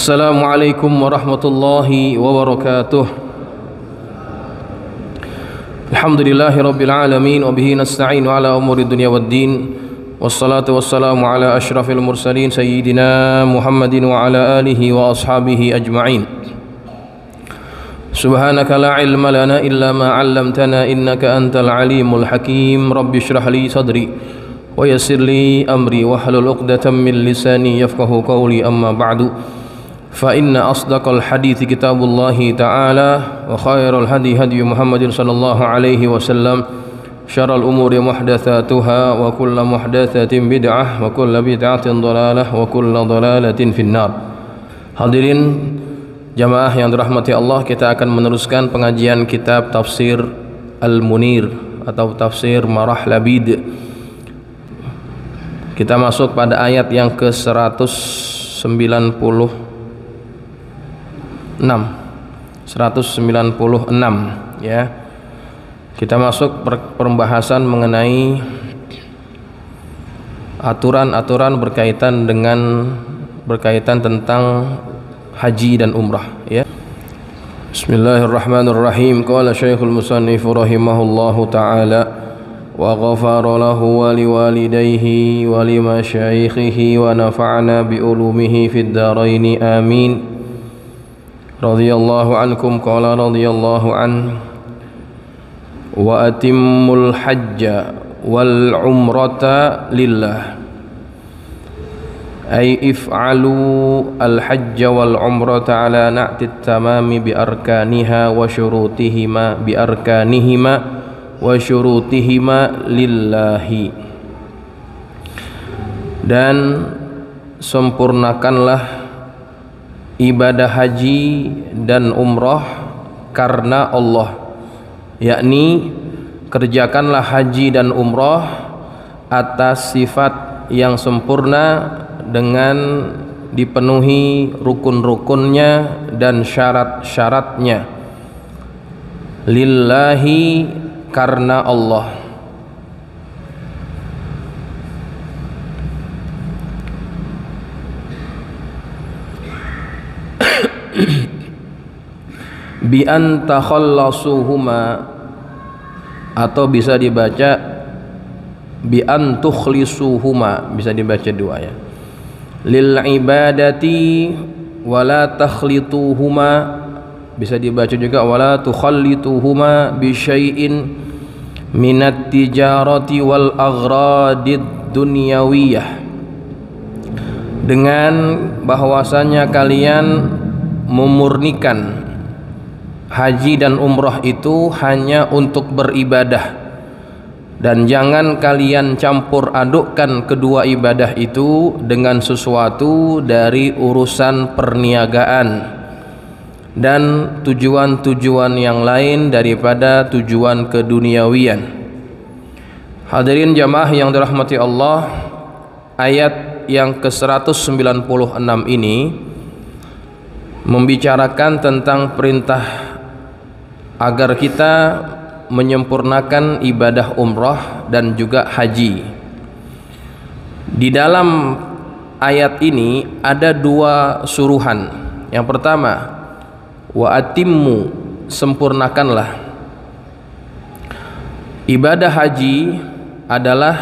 Assalamualaikum warahmatullahi wabarakatuh. Alhamdulillahi rabbil alamin wa bihi nasta'inu ala umuri dunya waddin. Wassalatu wassalamu ala asyrafil mursalin sayyidina Muhammadin wa ala alihi wa ashabihi ajma'in. Subhanaka la ilma lana illa ma 'allamtana innaka antal alimul hakim. Rabbi shrah li sadri wa yassir li amri wahlul 'uqdatam min lisani yafqahu qawli, amma ba'du. Fa inna asdaqal hadithi kitabullahi ta'ala wa khairal hadi hadi Muhammadin sallallahu alaihi wasallam, syarrul umuri muhdatsatuha wa kullu muhdatsatin bid'ah wa kullu bid'atin dhalalah wa kullu dhalalatin finnar. Hadirin jamaah yang dirahmati Allah, kita akan meneruskan pengajian kitab Tafsir Al-Munir atau Tafsir Marah Labid. Kita masuk pada ayat yang ke-196 ya. Kita masuk pembahasan mengenai aturan-aturan berkaitan tentang haji dan umrah ya. Bismillahirrahmanirrahim. Qala Syekhul Musannif rahimahullahu taala wa ghafara lahu wa liwalidayhi wa limasyaikhihi wa nafa'ana bi ulumihi fid dharain amin. Radhiyallahu ankum. Qala radhiyallahu an wa atimmul hajja wal umrata lillah, ay if'alu al hajja wal umrata ala na'tit tamami bi arkanihima wa syurutihima lillahi, dan sempurnakanlah ibadah haji dan umrah karena Allah, yakni kerjakanlah haji dan umrah atas sifat yang sempurna dengan dipenuhi rukun-rukunnya dan syarat-syaratnya, lillahi karena Allah. Bi an takhallasuhuma, atau bisa dibaca bi an tukhlisuhuma, bisa dibaca dua ya. Lil ibadati wala takhlituhuma, bisa dibaca juga wala tukhallituhuma bi syai'in minat tijarati wal aghradid dunyawiyah, dengan bahwasanya kalian memurnikan haji dan umrah itu hanya untuk beribadah, dan jangan kalian campur adukkan kedua ibadah itu dengan sesuatu dari urusan perniagaan dan tujuan-tujuan yang lain daripada tujuan keduniawian. Hadirin jamaah yang dirahmati Allah, ayat yang ke-196 ini membicarakan tentang perintah agar kita menyempurnakan ibadah umrah dan juga haji. Di dalam ayat ini ada dua suruhan. Yang pertama, wa atimmu, sempurnakanlah. Ibadah haji adalah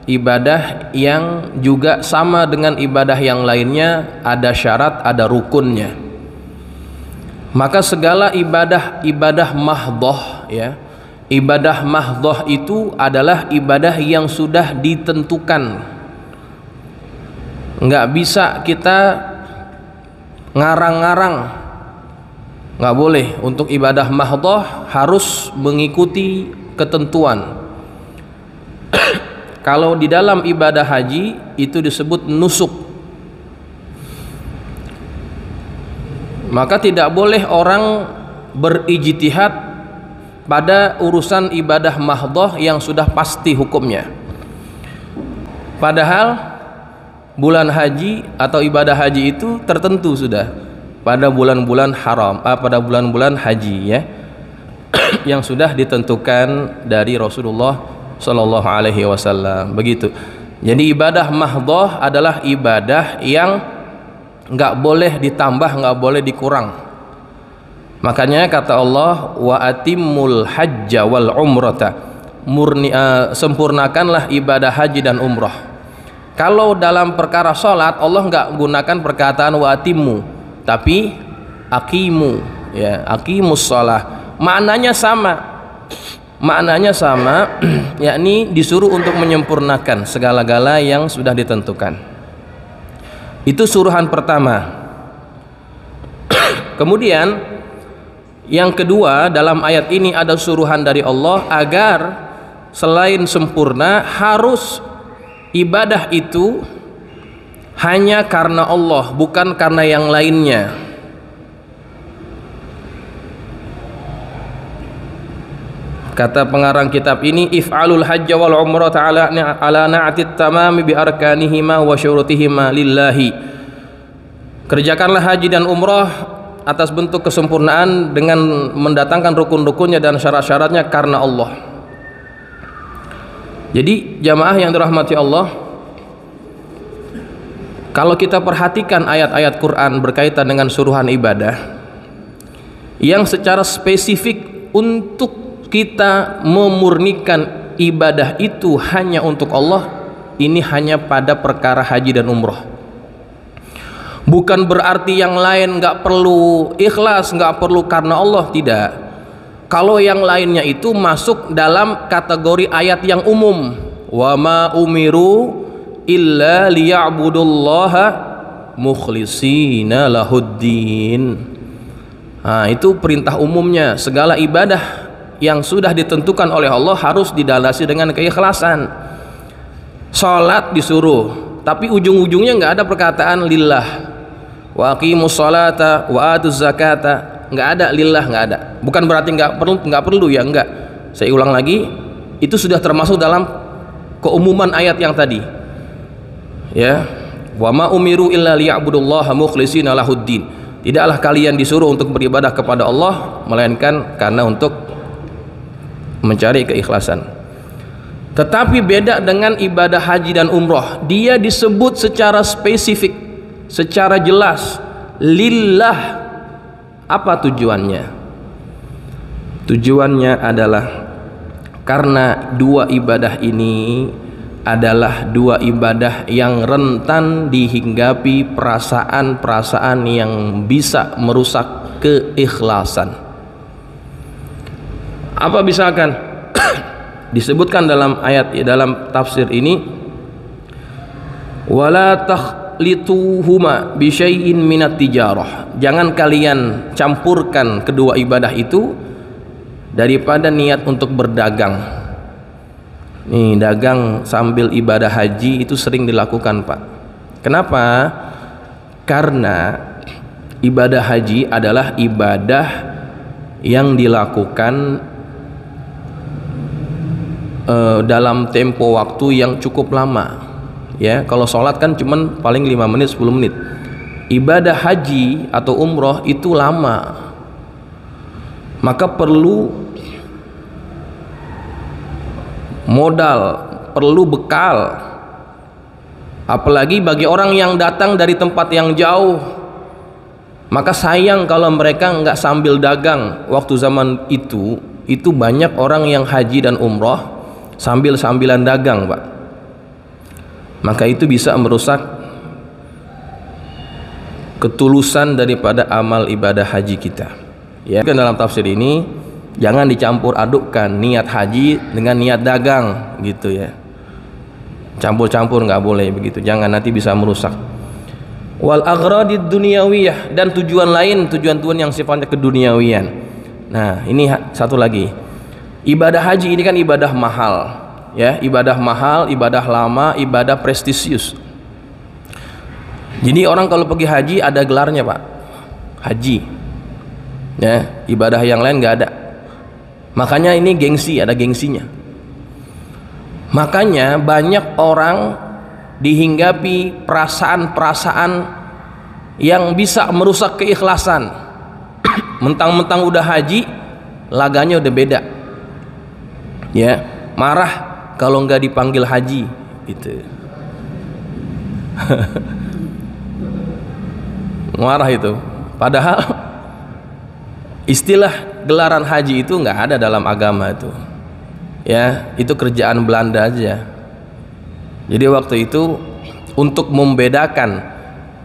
ibadah yang juga sama dengan ibadah yang lainnya, ada syarat, ada rukunnya. Maka segala ibadah mahdhah ya, ibadah mahdhah itu adalah ibadah yang sudah ditentukan. Enggak bisa kita ngarang-ngarang, enggak boleh. Untuk ibadah mahdhah harus mengikuti ketentuan. Kalau di dalam ibadah haji itu disebut nusuk, maka tidak boleh orang berijtihad pada urusan ibadah mahdhah yang sudah pasti hukumnya. Padahal bulan haji atau ibadah haji itu tertentu sudah pada bulan-bulan haram, pada bulan-bulan haji ya, yang sudah ditentukan dari Rasulullah sallallahu alaihi wasallam. Begitu. Jadi ibadah mahdhah adalah ibadah yang nggak boleh ditambah, nggak boleh dikurang. Makanya kata Allah, wa atimmul hajja wal umrata, sempurnakanlah ibadah haji dan umrah. Kalau dalam perkara sholat, Allah nggak gunakan perkataan wa atimmu, tapi aqimu, ya, aqimus sholah. Maknanya sama, yakni disuruh untuk menyempurnakan segala-gala yang sudah ditentukan. Itu suruhan pertama. Kemudian yang kedua, dalam ayat ini ada suruhan dari Allah agar selain sempurna, harus ibadah itu hanya karena Allah, bukan karena yang lainnya. Kata pengarang kitab ini, if'alul hajja wal umrata ala na'atit tamami bi arkanihima wa syurutihima lillahi. Kerjakanlah haji dan umrah atas bentuk kesempurnaan dengan mendatangkan rukun-rukunnya dan syarat-syaratnya karena Allah. Jadi jamaah yang dirahmati Allah, kalau kita perhatikan ayat-ayat Quran berkaitan dengan suruhan ibadah yang secara spesifik untuk kita memurnikan ibadah itu hanya untuk Allah, ini hanya pada perkara haji dan umrah. Bukan berarti yang lain nggak perlu ikhlas, nggak perlu karena Allah, tidak. Kalau yang lainnya itu masuk dalam kategori ayat yang umum, wa ma umiru illa liya'budullaha mukhlishina lahuddin. Nah, itu perintah umumnya. Segala ibadah yang sudah ditentukan oleh Allah harus didalasi dengan keikhlasan. Salat disuruh, tapi ujung-ujungnya nggak ada perkataan lillah, wa aqimus salata wa atuz zakata, nggak ada lillah, nggak ada. Bukan berarti nggak perlu ya, enggak. Saya ulang lagi, itu sudah termasuk dalam keumuman ayat yang tadi. Ya, wa ma umiru illa liya'budullaha mukhlishina lahuddin. Tidaklah kalian disuruh untuk beribadah kepada Allah melainkan karena untuk mencari keikhlasan. Tetapi beda dengan ibadah haji dan umrah, dia disebut secara spesifik, secara jelas, lillah. Apa tujuannya? Tujuannya adalah karena dua ibadah ini adalah dua ibadah yang rentan dihinggapi perasaan-perasaan yang bisa merusak keikhlasan. Apa misalkan disebutkan dalam ayat, dalam tafsir ini, wala takhlituhuma bi syai'in minat tijarah, jangan kalian campurkan kedua ibadah itu daripada niat untuk berdagang. Nih, dagang sambil ibadah haji itu sering dilakukan, Pak. Kenapa? Karena ibadah haji adalah ibadah yang dilakukan dalam tempo waktu yang cukup lama, ya. Kalau sholat kan cuman paling 5 menit 10 menit. Ibadah haji atau umroh itu lama, maka perlu modal, perlu bekal, apalagi bagi orang yang datang dari tempat yang jauh. Maka sayang kalau mereka nggak sambil dagang. Waktu zaman itu banyak orang yang haji dan umroh sambil-sambilan dagang, Pak. Maka itu bisa merusak ketulusan daripada amal ibadah haji kita, ya. Dalam tafsir ini jangan dicampur adukkan niat haji dengan niat dagang gitu, ya. Campur-campur nggak boleh begitu, jangan, nanti bisa merusak. Wal agradid dunyawiyah, dan tujuan lain, tujuan-tujuan yang sifatnya keduniawian. Nah, ini satu lagi. Ibadah haji ini kan ibadah mahal, ya, ibadah mahal, ibadah lama, ibadah prestisius. Jadi orang kalau pergi haji ada gelarnya, Pak. Haji. Ya, ibadah yang lain nggak ada. Makanya ini gengsi, ada gengsinya. Makanya banyak orang dihinggapi perasaan-perasaan yang bisa merusak keikhlasan. Mentang-mentang udah haji, laganya udah beda, ya. Marah kalau nggak dipanggil haji gitu. Marah itu. Padahal istilah gelaran haji itu nggak ada dalam agama itu. Ya, itu kerjaan Belanda aja. Jadi waktu itu untuk membedakan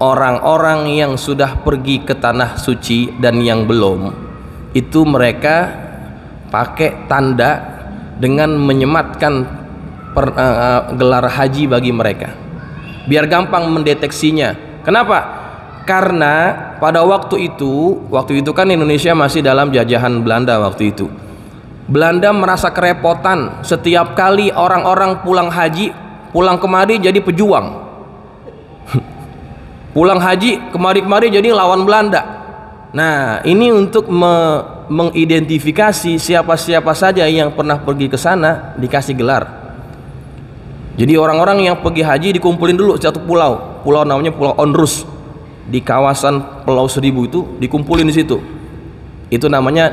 orang-orang yang sudah pergi ke tanah suci dan yang belum, itu mereka pakai tanda dengan menyematkan gelar haji bagi mereka, biar gampang mendeteksinya. Kenapa? Karena pada waktu itu kan Indonesia masih dalam jajahan Belanda waktu itu. Belanda merasa kerepotan setiap kali orang-orang pulang haji, pulang kemari jadi pejuang. Pulang haji kemari-kemari jadi lawan Belanda. Nah, ini untuk mengidentifikasi siapa-siapa saja yang pernah pergi ke sana dikasih gelar. Jadi orang-orang yang pergi haji dikumpulin dulu satu pulau. Pulau namanya Pulau Onrus. Di kawasan Pulau Seribu itu dikumpulin di situ. Itu namanya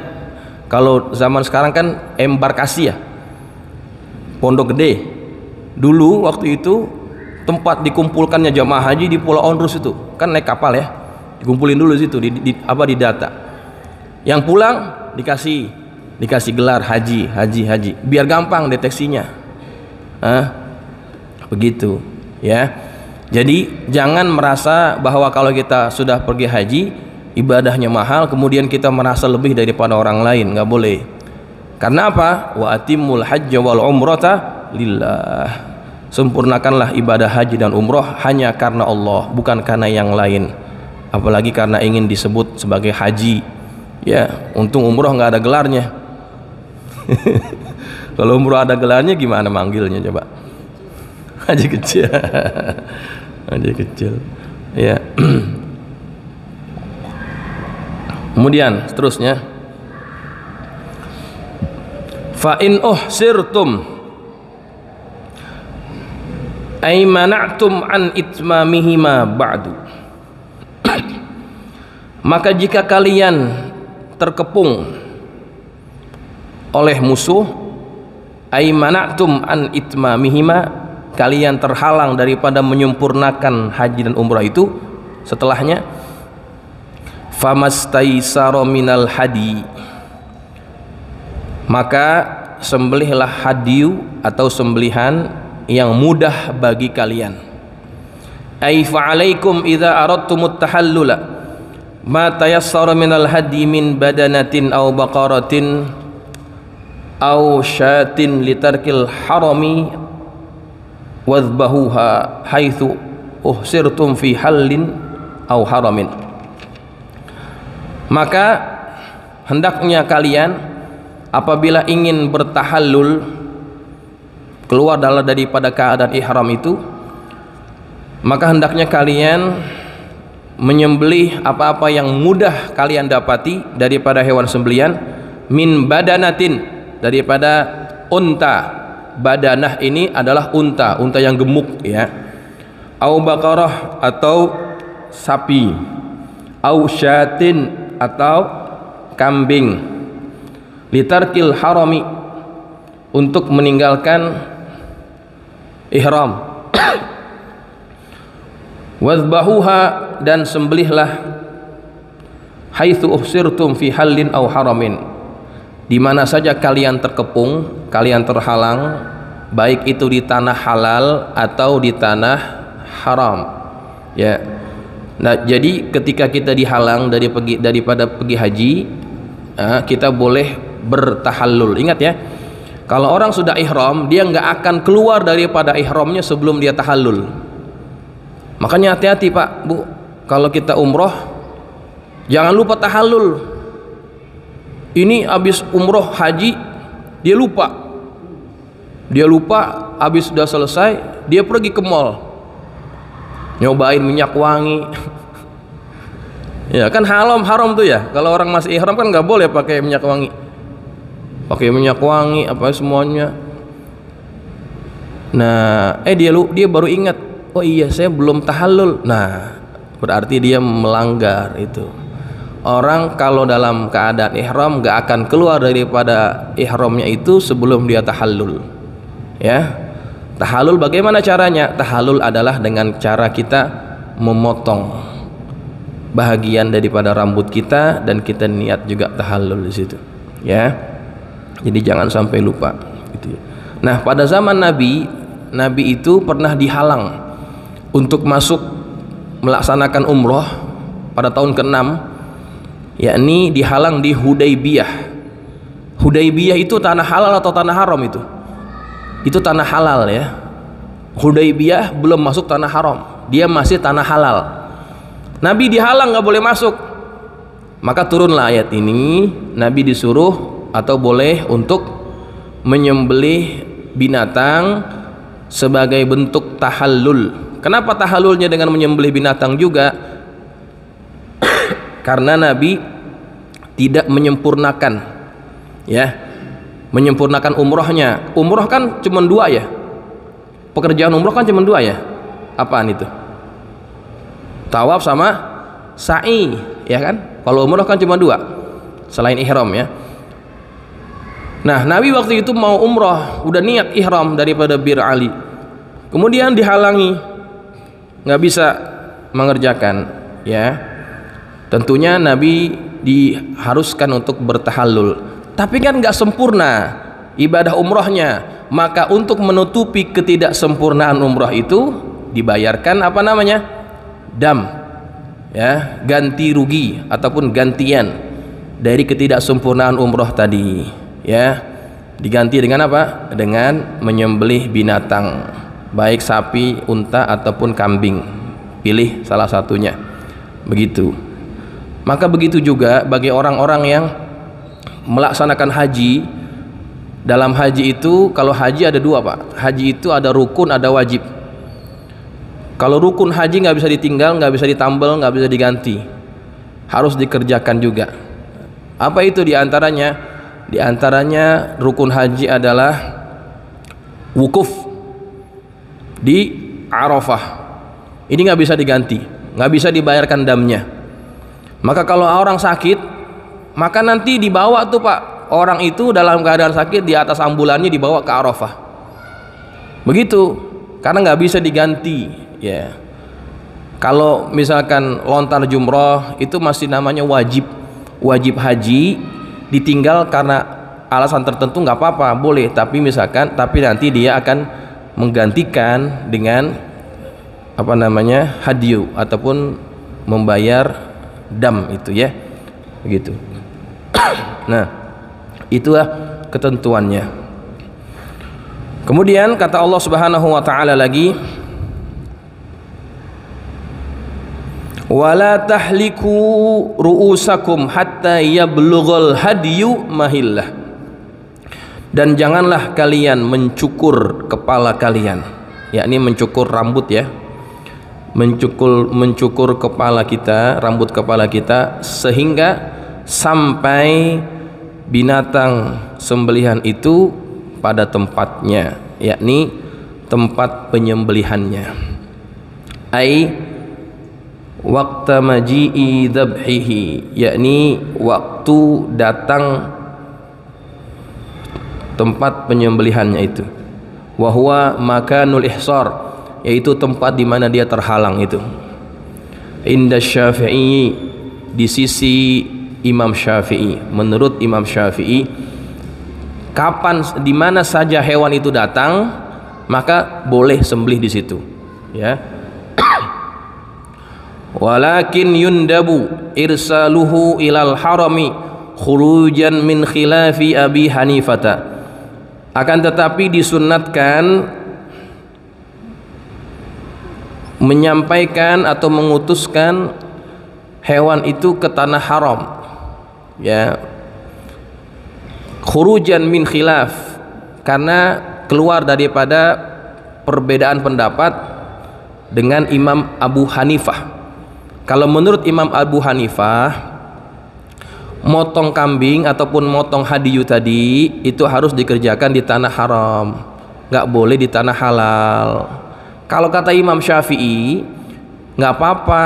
kalau zaman sekarang kan embarkasi ya. Pondok Gede. Dulu waktu itu tempat dikumpulkannya jamaah haji di Pulau Onrus itu. Kan naik kapal ya. Dikumpulin dulu di situ di data. Yang pulang dikasih gelar haji, biar gampang deteksinya. Begitu, ya. Jadi jangan merasa bahwa kalau kita sudah pergi haji ibadahnya mahal, kemudian kita merasa lebih daripada orang lain. Nggak boleh. Karena apa? Wa atimul hajja wal umrata lillah. Sempurnakanlah ibadah haji dan umroh hanya karena Allah, bukan karena yang lain. Apalagi karena ingin disebut sebagai haji. Ya, untung umroh nggak ada gelarnya. Kalau umroh ada gelarnya gimana manggilnya coba? Haji kecil. Haji kecil. Ya. Kemudian seterusnya, fa in uhsirtum ay mana'tum an itmamihima ba'du. Maka jika kalian terkepung oleh musuh, ay mana'tum an itmamihima, kalian terhalang daripada menyempurnakan haji dan umrah itu setelahnya, famastaisara minal hadi, maka sembelihlah hadiyu atau sembelihan yang mudah bagi kalian. Ai fa'alaikum idza aradtumut tahallula ma tayassara minal hadi min badanatin aw baqaratin aw syatin litarkil harami wadhbahuha haitsu uhsirtum fi hallin aw haramin. Maka hendaknya kalian apabila ingin bertahallul, keluar daripada keadaan ihram itu, maka hendaknya kalian menyembelih apa-apa yang mudah kalian dapati daripada hewan sembelian, min badanatin, daripada unta. Badanah ini adalah unta yang gemuk ya. Au baqarah atau sapi, au syatin atau kambing, litarkil harami, untuk meninggalkan ihram. Wadhbahuha, dan sembelihlah, haitsu uhsirtum fi hallin aw haramin, di mana saja kalian terkepung, kalian terhalang, baik itu di tanah halal atau di tanah haram. Ya. Nah, jadi ketika kita dihalang daripada pergi haji, kita boleh bertahallul. Ingat ya, kalau orang sudah ihram, dia nggak akan keluar daripada ihramnya sebelum dia tahallul. Makanya hati-hati Pak, Bu, kalau kita umroh jangan lupa tahallul. Ini habis umroh haji dia lupa habis sudah selesai dia pergi ke mall nyobain minyak wangi. Ya kan haram tuh ya, kalau orang masih ihram kan nggak boleh pakai minyak wangi apa semuanya. Nah dia baru ingat, oh iya saya belum tahallul. Nah berarti dia melanggar itu. Orang kalau dalam keadaan ihram gak akan keluar daripada ihramnya itu sebelum dia tahallul. Ya, tahallul bagaimana caranya? Tahallul adalah dengan cara kita memotong bahagian daripada rambut kita, dan kita niat juga tahallul di situ, ya. Jadi jangan sampai lupa gitu ya. Nah, pada zaman Nabi itu pernah dihalang untuk masuk melaksanakan umroh pada tahun ke-6, yakni dihalang di Hudaybiyah. Hudaybiyah itu tanah halal atau tanah haram itu? Itu tanah halal ya. Hudaybiyah belum masuk tanah haram, dia masih tanah halal. Nabi dihalang, nggak boleh masuk. Maka turunlah ayat ini, Nabi disuruh atau boleh untuk menyembelih binatang sebagai bentuk tahallul. Kenapa tahallulnya dengan menyembelih binatang juga? Karena Nabi tidak menyempurnakan, ya, menyempurnakan umrohnya. Umroh kan cuma 2 ya, pekerjaan umroh kan cuma 2 ya. Apaan itu? Tawaf sama sa'i, ya kan? Kalau umroh kan cuma 2 selain ihram, ya. Nah, Nabi waktu itu mau umroh, udah niat ihram daripada Bir Ali, kemudian dihalangi, nggak bisa mengerjakan, ya. Tentunya Nabi diharuskan untuk bertahallul, tapi kan nggak sempurna ibadah umrohnya. Maka untuk menutupi ketidaksempurnaan umroh itu dibayarkan apa namanya? Dam, ya, ganti rugi ataupun gantian dari ketidaksempurnaan umroh tadi, ya. Diganti dengan apa? Dengan menyembelih binatang, baik sapi, unta ataupun kambing. Pilih salah satunya. Begitu. Maka begitu juga bagi orang-orang yang melaksanakan haji. Dalam haji itu, kalau haji ada 2 Pak. Haji itu ada rukun, ada wajib. Kalau rukun haji nggak bisa ditinggal, nggak bisa ditambal, nggak bisa diganti, harus dikerjakan juga. Apa itu diantaranya? Diantaranya rukun haji adalah wukuf di Arafah. Ini nggak bisa diganti, nggak bisa dibayarkan damnya. Maka kalau orang sakit, maka nanti dibawa tuh Pak, orang itu dalam keadaan sakit di atas ambulannya dibawa ke Arafah. Begitu, karena nggak bisa diganti. Ya, kalau misalkan lontar jumroh itu masih namanya wajib haji, ditinggal karena alasan tertentu nggak apa-apa, boleh. Tapi nanti dia akan menggantikan dengan apa namanya, hadyu ataupun membayar dam itu, ya, begitu. Nah, itulah ketentuannya. Kemudian kata Allah Subhanahu wa taala lagi, wala tahliku ru'usakum hatta yablughal hadyu mahillah. Dan janganlah kalian mencukur kepala kalian, yakni mencukur rambut, ya, mencukur kepala kita, rambut kepala kita, sehingga sampai binatang sembelihan itu pada tempatnya, yakni tempat penyembelihannya. Waqta maji'i dhabhihi, yakni waktu datang tempat penyembelihannya itu. Wa huwa makanul ihsar, yaitu tempat di mana dia terhalang itu. Inda Syafi'i, di sisi Imam Syafi'i. Menurut Imam Syafi'i, kapan, di mana saja hewan itu datang, maka boleh sembelih di situ, ya. Walakin yundabu irsaluhu ilal harami khurujan min khilafi Abi Hanifata. Akan tetapi disunnatkan menyampaikan atau mengutuskan hewan itu ke tanah haram, ya, khurujan min khilaf, karena keluar daripada perbedaan pendapat dengan Imam Abu Hanifah. Kalau menurut Imam Abu Hanifah, motong kambing ataupun motong hadiyu tadi itu harus dikerjakan di tanah haram, nggak boleh di tanah halal. Kalau kata Imam Syafi'i, nggak apa-apa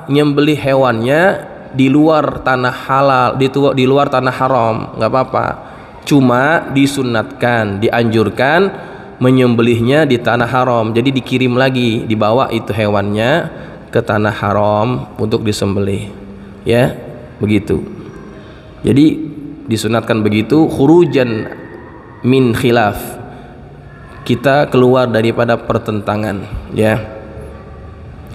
nyembelih hewannya di luar tanah halal, di luar tanah haram, nggak apa-apa. Cuma disunnatkan, dianjurkan menyembelihnya di tanah haram. Jadi dikirim lagi, dibawa itu hewannya ke tanah haram untuk disembelih, ya begitu. Jadi disunatkan begitu, khurujan min khilaf, kita keluar daripada pertentangan, ya.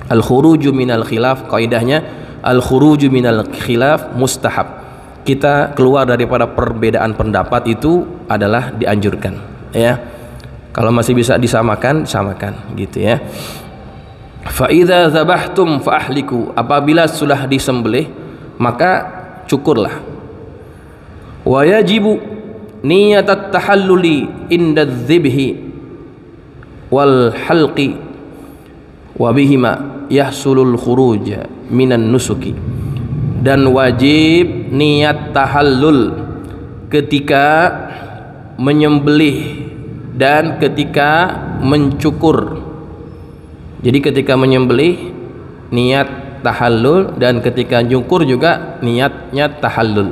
Al khuruju minal khilaf, kaidahnya al khuruju minal khilaf mustahab, kita keluar daripada perbedaan pendapat itu adalah dianjurkan, ya. Kalau masih bisa disamakan, samakan gitu, ya. Fa idza zabahtum fa ahliku, apabila sudah disembelih maka cukurlah. Wa yajibu niyat at-tahalluli inda dzibhi wal halqi wa bihima yahsulul khuruj minan nusuki, dan wajib niat tahallul ketika menyembelih dan ketika mencukur. Jadi ketika menyembelih niat tahallul, dan ketika nyukur juga niatnya tahallul.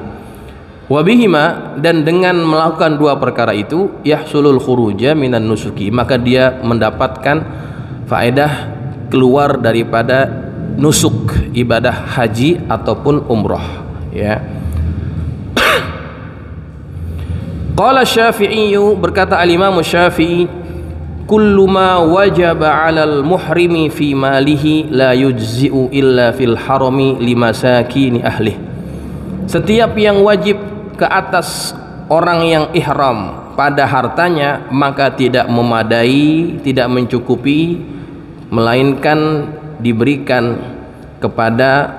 Wabihima, dan dengan melakukan dua perkara itu, yahsulul khuruja minan nusuki, maka dia mendapatkan faedah keluar daripada nusuk, ibadah haji ataupun umroh, ya. Qala Syafi'i, berkata al-Imam Syafi'i, kullu ma wajaba 'alal muhrimi fi malihi la yujzi'u illa fil harami limasakini ahli. Setiap yang wajib ke atas orang yang ihram pada hartanya maka tidak memadai, tidak mencukupi, melainkan diberikan kepada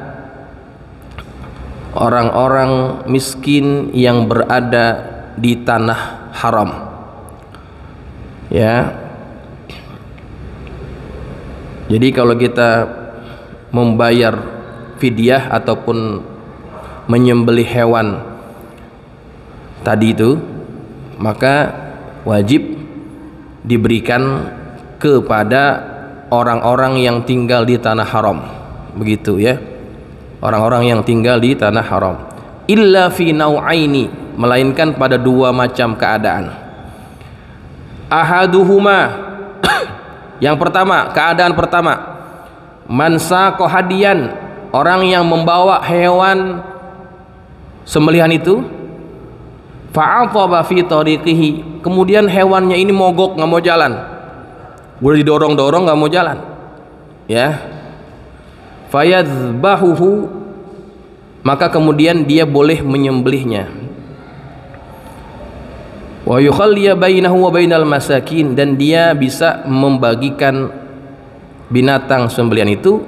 orang-orang miskin yang berada di tanah haram, ya. Jadi kalau kita membayar fidyah ataupun menyembelih hewan tadi itu, maka wajib diberikan kepada orang-orang yang tinggal di tanah haram, begitu, ya. Orang-orang yang tinggal di tanah haram. Illa fi nau'aini, melainkan pada dua macam keadaan. Ahaduhuma, yang pertama, keadaan pertama, mansa kohadian, orang yang membawa hewan sembelihan itu, fa'ataba fi tariqihi, kemudian hewannya ini mogok, nggak mau jalan, udah didorong-dorong nggak mau jalan, ya. Fayadzbahuhu, maka kemudian dia boleh menyembelihnya. Wa yukhalliya bainahu wa bainal masakin, dan dia bisa membagikan binatang sembelihan itu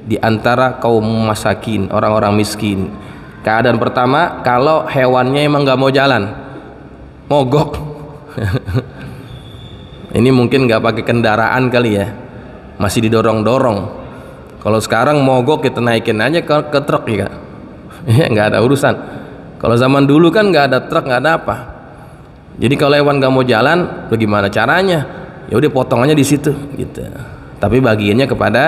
di antara kaum masakin, orang-orang miskin. Keadaan pertama, kalau hewannya emang nggak mau jalan, mogok. Ini mungkin nggak pakai kendaraan kali, ya, masih didorong-dorong. Kalau sekarang mogok kita naikin aja ke truk, ya, nggak ada urusan. Kalau zaman dulu kan nggak ada truk, nggak ada apa. Jadi kalau hewan nggak mau jalan, bagaimana caranya? Ya udah potong aja di situ, gitu. Tapi bagiannya kepada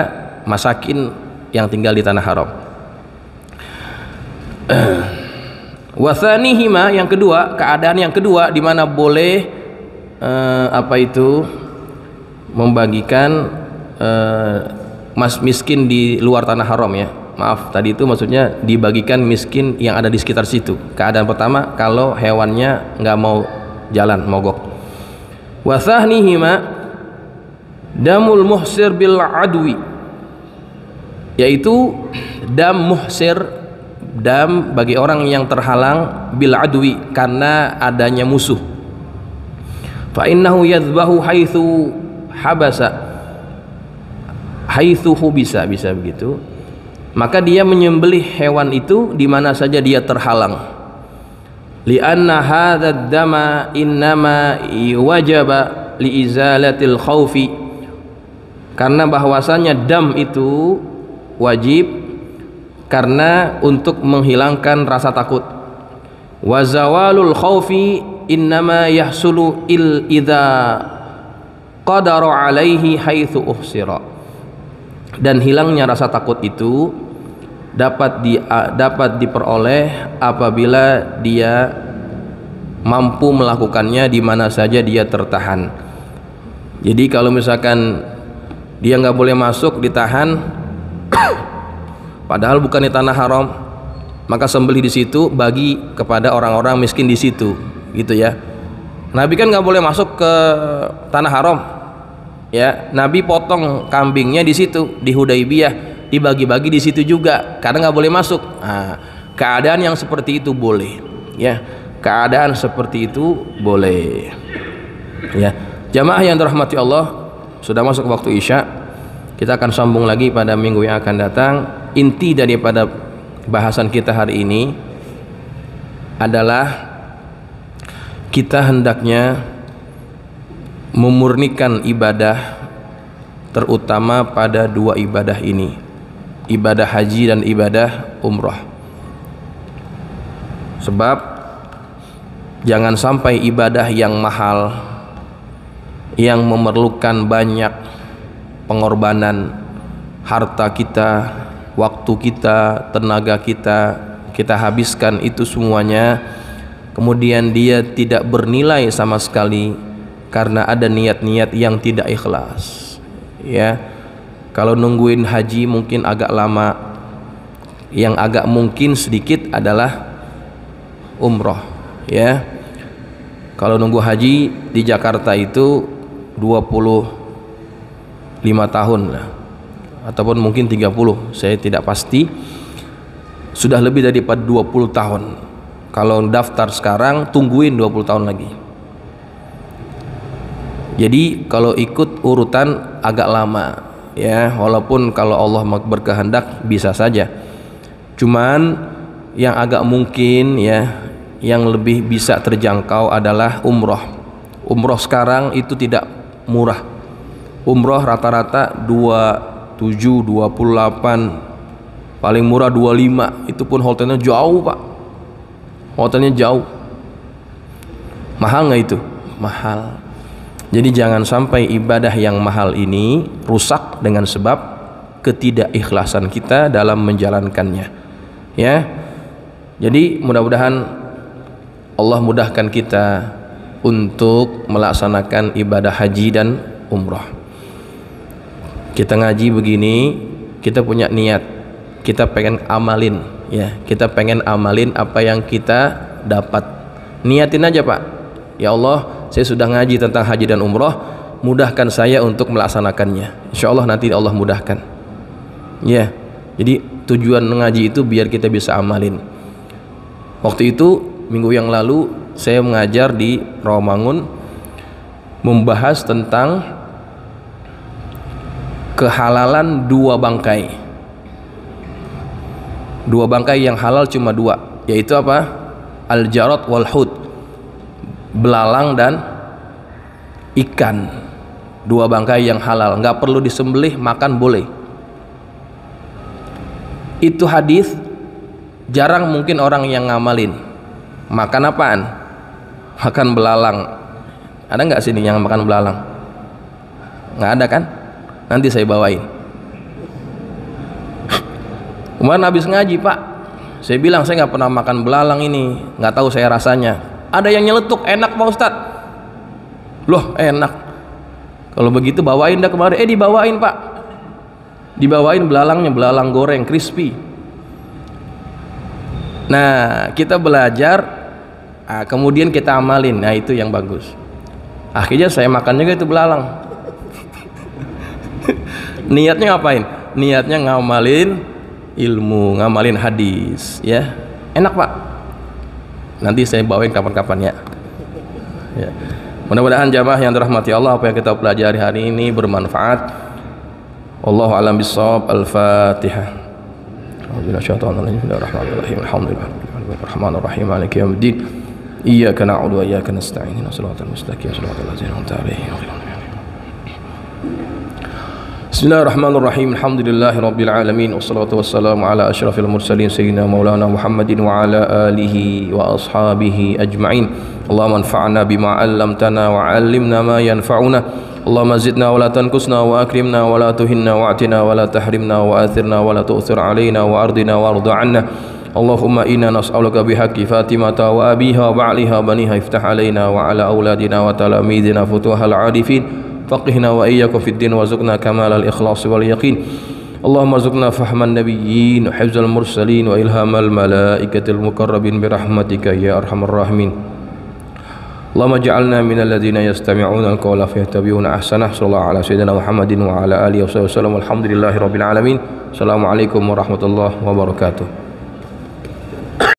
masakin yang tinggal di tanah haram. Wathanihima, yang kedua, keadaan yang kedua di mana boleh membagikan miskin di luar tanah haram, ya. Maaf, tadi itu maksudnya dibagikan miskin yang ada di sekitar situ. Keadaan pertama kalau hewannya nggak mau jalan, mogok. Wathanihima damul muhsir bil adwi, yaitu dam muhsir, dam bagi orang yang terhalang, bil adwi, karena adanya musuh. Fa innahu yadhbahu haitsu habasa, haitsu hubisa, bisa begitu. Maka dia menyembelih hewan itu di mana saja dia terhalang. Lianna hadzal dama innama wajaba liizalatil khaufi, karena bahwasanya dam itu wajib karena untuk menghilangkan rasa takut. Wa zawalul khaufi innama yahsulu idza qadara alaihi haitsu uhsira, dan hilangnya rasa takut itu dapat diperoleh apabila dia mampu melakukannya di mana saja dia tertahan. Jadi kalau misalkan dia nggak boleh masuk, ditahan, Padahal bukan di tanah haram, maka sembelih di situ, bagi kepada orang-orang miskin di situ, gitu ya. Nabi kan nggak boleh masuk ke tanah haram, ya. Nabi potong kambingnya di situ, di Hudaybiyah, dibagi-bagi di situ juga, karena nggak boleh masuk. Nah, keadaan yang seperti itu boleh, ya. Keadaan seperti itu boleh, ya. Jamaah yang dirahmati Allah, sudah masuk waktu Isya. Kita akan sambung lagi pada minggu yang akan datang. Inti daripada bahasan kita hari ini adalah kita hendaknya memurnikan ibadah, terutama pada dua ibadah ini, ibadah haji dan ibadah umrah. Sebab jangan sampai ibadah yang mahal, yang memerlukan banyak pengorbanan harta kita, waktu kita, tenaga kita habiskan itu semuanya, kemudian dia tidak bernilai sama sekali karena ada niat-niat yang tidak ikhlas, ya. Kalau nungguin haji mungkin agak lama, yang agak mungkin sedikit adalah umroh, ya. Kalau nunggu haji di Jakarta itu 25 tahun lah, ataupun mungkin 30, saya tidak pasti. Sudah lebih daripada 20 tahun. Kalau daftar sekarang, tungguin 20 tahun lagi. Jadi kalau ikut urutan agak lama, ya. Walaupun kalau Allah berkehendak bisa saja. Cuman yang agak mungkin, ya, yang lebih bisa terjangkau adalah umroh. Umroh sekarang itu tidak murah. Umroh rata-rata 27, 28, paling murah 25. Itu pun hotelnya jauh, Pak. Hotelnya jauh. Mahal nggak itu? Mahal. Jadi jangan sampai ibadah yang mahal ini rusak dengan sebab ketidakikhlasan kita dalam menjalankannya, ya. Jadi mudah-mudahan Allah mudahkan kita untuk melaksanakan ibadah haji dan umrah. Kita ngaji begini, kita punya niat, kita pengen amalin, ya. Kita pengen amalin apa yang kita dapat. Niatin aja, Pak. Ya Allah, saya sudah ngaji tentang haji dan umrah, mudahkan saya untuk melaksanakannya. Insya Allah nanti Allah mudahkan, ya. Jadi tujuan ngaji itu biar kita bisa amalin. Waktu itu minggu yang lalu saya mengajar di Rawamangun, membahas tentang kehalalan dua bangkai. Dua bangkai yang halal cuma dua, yaitu apa? Al-jarad wal hud, belalang dan ikan. Dua bangkai yang halal, nggak perlu disembelih, makan boleh. Itu hadis jarang mungkin orang yang ngamalin. Makan apaan? Makan belalang. Ada nggak sini yang makan belalang? Nggak ada kan? Nanti saya bawain. Kemarin habis ngaji, Pak, saya bilang saya nggak pernah makan belalang ini, nggak tahu saya rasanya. Ada yang nyeletuk, enak Pak Ustadz. Loh, enak. Kalau begitu bawain dah kemarin. Dibawain, Pak. Dibawain belalangnya, belalang goreng crispy. Nah, kita belajar, kemudian kita amalin. Nah, itu yang bagus. Akhirnya saya makan juga itu belalang. Niatnya ngapain? Niatnya ngamalin ilmu, ngamalin hadis, ya. Enak, Pak. Nanti saya bawain kapan-kapan, ya. Ya. Mudah-mudahan jamaah yang dirahmati Allah, apa yang kita pelajari hari ini bermanfaat. Wallahu a'lam bishawab. Al-Fatihah. Bismillahirrahmanirrahim. Maliki yaumiddin. Iyyaka na'budu wa iyyaka nasta'in. Ihdinas siratal mustaqim. Siratal ladzina an'amta 'alaihim. Bismillahirrahmanirrahim. Alhamdulillahirabbil alamin. Wassalatu wassalamu ala asyrafil mursalin sayyidina maulana Muhammadin wa ala alihi wa ashabihi ajma'in. Allahumma anfa'na bima 'allamtana wa 'allimna ma yanfa'una. Allahumma zidna wa la tanqusna wa akrimna wa la tuhinna wa atina wa la tahrimna wa athirna wa la tu'thir 'alaina wa ardina warda 'anna. Allahumma inna nas'aluka bihaqqi Fatimata wa abiha wa ba'liha baniha iftah 'alaina wa 'ala auladina wa talamidina futuhal 'arifin. Faqihna wa iyyakum fid din warzuqna kamalal ikhlas wal yaqin. اللهم ارزقنا فهم النبيين وحفظ المرسلين وإلهام الملائكة المقربين برحمتك يا أرحم الراحمين. اللهم اجعلنا من الذين يستمعون القول فيتبعون أحسنه. صلى الله على سيدنا محمد وعلى آله وصحبه وسلم. والحمد لله رب العالمين. السلام عليكم ورحمة الله وبركاته.